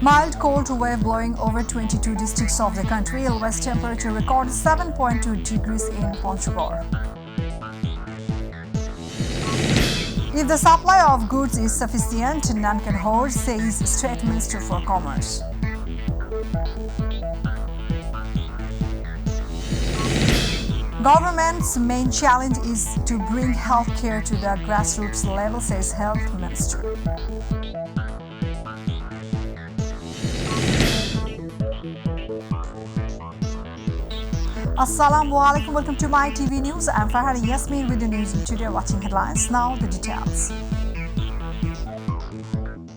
Mild cold wave blowing over 22 districts of the country. Lowest temperature recorded 7.2 degrees in Panchgor. If the supply of goods is sufficient, none can hoard, says State Minister for Commerce. Government's main challenge is to bring healthcare to the grassroots level, says Health Minister. Assalamu alaikum, welcome to myTV News. I'm Farhana Yasmin with the news today. Watching headlines now, the details.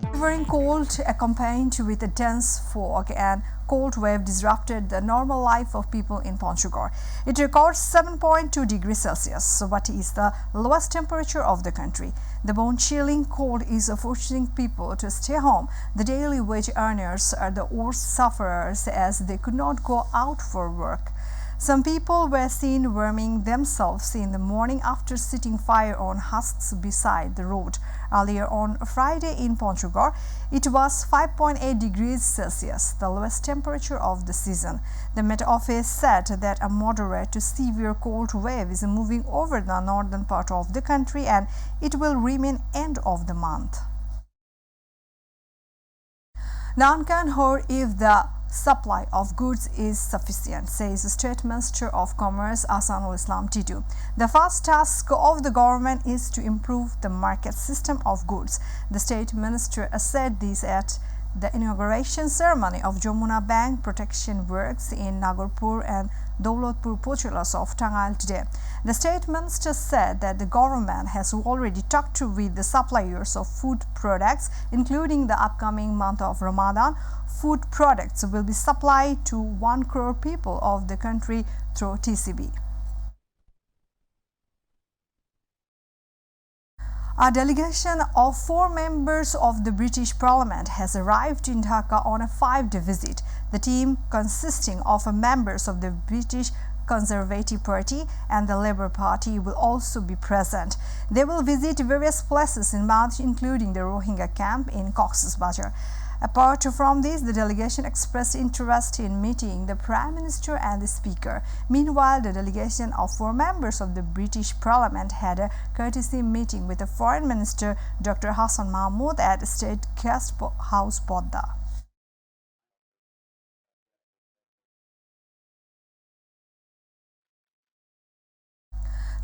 Shivering cold accompanied with a dense fog and cold wave disrupted the normal life of people in Panchgor. It records 7.2 degrees Celsius, what is the lowest temperature of the country. The bone-chilling cold is forcing people to stay home. The daily wage earners are the worst sufferers as they could not go out for work. Some people were seen warming themselves in the morning after setting fire on husks beside the road. Earlier on Friday in Panchgor, it was 5.8 degrees Celsius, the lowest temperature of the season. The Met Office said that a moderate to severe cold wave is moving over the northern part of the country and it will remain end of the month. None can hoard if the supply of goods is sufficient, says State Minister of Commerce Ahsanul Islam Titu. The first task of the government is to improve the market system of goods. The State Minister said this at the inauguration ceremony of Jamuna Bank protection works in Nagarpur and Daulatpur Pochulas of Tangail today. The State Minister said that the government has already talked with the suppliers of food products, including the upcoming month of Ramadan. Food products will be supplied to 1 crore people of the country through TCB. A delegation of 4 members of the British Parliament has arrived in Dhaka on a 5-day visit. The team, consisting of members of the British Conservative Party and the Labour Party, will also be present. They will visit various places in Bangladesh, including the Rohingya camp in Cox's Bazar. Apart from this, the delegation expressed interest in meeting the Prime Minister and the Speaker. Meanwhile, the delegation of 4 members of the British Parliament had a courtesy meeting with the Foreign Minister Dr. Hassan Mahmood at State Guest House, Bodda.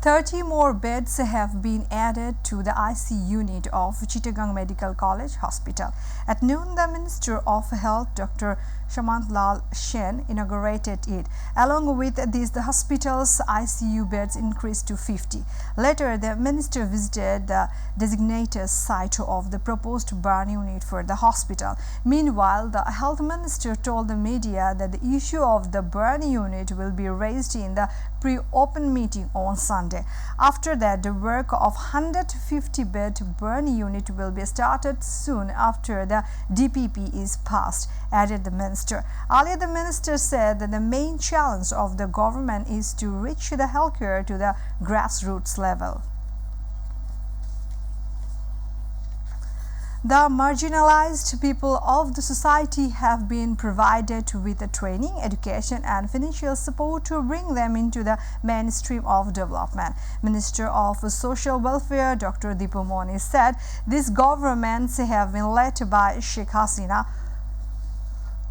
Thirty more beds have been added to the ICU unit of Chittagong Medical College Hospital. At noon, the Minister of Health, Dr. Shamant Lal Sen, inaugurated it. Along with this, the hospital's ICU beds increased to 50. Later, the Minister visited the designated site of the proposed burn unit for the hospital. Meanwhile, the Health Minister told the media that the issue of the burn unit will be raised in the pre-open meeting on Sunday. After that, the work of 150-bed burn unit will be started soon after the DPP is passed, added the Minister. Earlier, the Minister said that the main challenge of the government is to reach the healthcare to the grassroots level. The marginalized people of the society have been provided with the training, education and financial support to bring them into the mainstream of development. Minister of Social Welfare Dr. Deepu Moni said these governments have been led by Sheikh Hasina,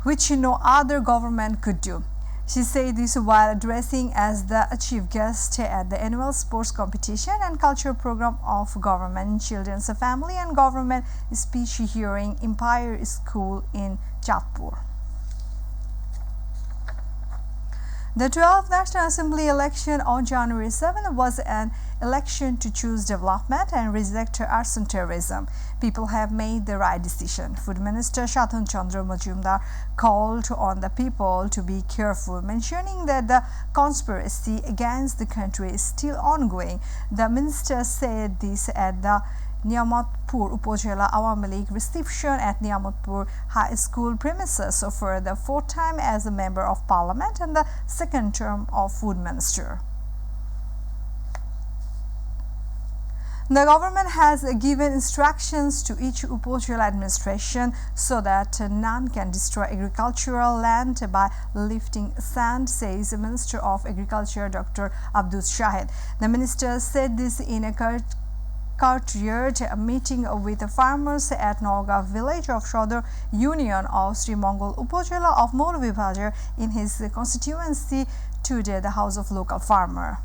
which no other government could do. She said this while addressing as the chief guest at the annual sports competition and culture program of Government Children's Family and Government Speech Hearing Empire School in Jodhpur. The 12th National Assembly election on January 7 was an election to choose development and reject arson terrorism. People have made the right decision. Food Minister Shadhan Chandra Majumdar called on the people to be careful, mentioning that the conspiracy against the country is still ongoing. The minister said this at the Niyamatpur Upazila Awami League reception at Niyamatpur High School premises for the 4th time as a Member of Parliament and the 2nd term of Food Minister. The government has given instructions to each Upazila administration so that none can destroy agricultural land by lifting sand, says Minister of Agriculture Dr. Abdul Shahid. The minister said this in a courtyard meeting with farmers at Norga village of Shodor Union of Sri Mongol Upazila of Mytv in his constituency today, the House of Local Farmer.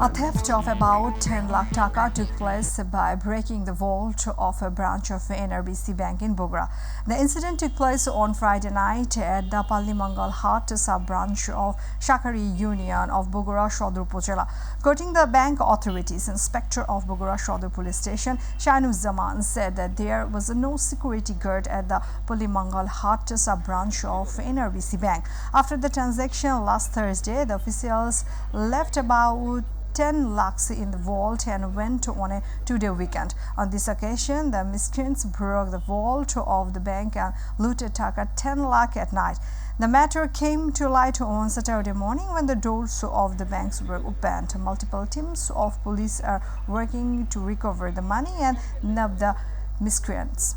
A theft of about 10 lakh taka took place by breaking the vault of a branch of NRBC Bank in Bogra. The incident took place on Friday night at the Bengali-language sub-branch of Shakari Union of Bogra Shodor Upazila. Quoting the bank authorities, Inspector of Bogra Shodor Police Station Shainuzzaman said that there was no security guard at the Bengali-language sub-branch of NRBC Bank. After the transaction last Thursday, the officials left about 10 lakhs in the vault and went on a two-day weekend. On this occasion, the miscreants broke the vault of the bank and looted taka 10 lakh at night. The matter came to light on Saturday morning when the doors of the banks were opened. Multiple teams of police are working to recover the money and nab the miscreants.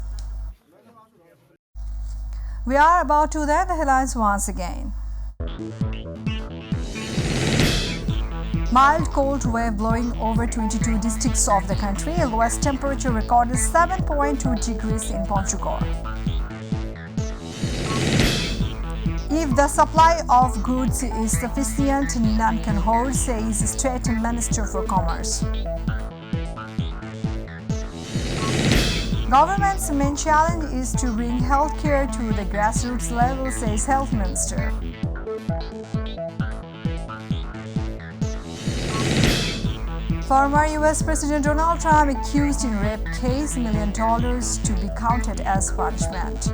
We are about to hear the headlines once again. Mild cold wave blowing over 22 districts of the country. Lowest temperature recorded 7.2 degrees in Panchgor. If the supply of goods is sufficient, none can hold, says State Minister for Commerce. Government's main challenge is to bring healthcare to the grassroots level, says Health Minister. Former U.S. President Donald Trump accused in rape case, $1 million to be counted as punishment.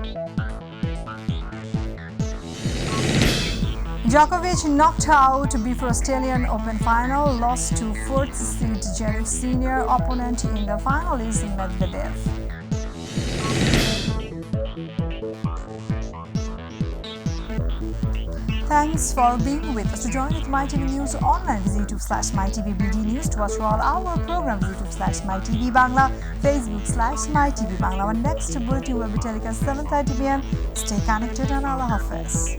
Djokovic knocked out before Australian Open final, lost to fourth seed Jannik's senior opponent in the final is Medvedev. Thanks for being with us. To join with MyTV News online, visit YouTube/mytvbd News. To watch all our programs, YouTube/mytv Bangla, Facebook/mytv Bangla. Our next bulletin will be telecast 7:30 p.m. Stay connected and Allah Hafiz.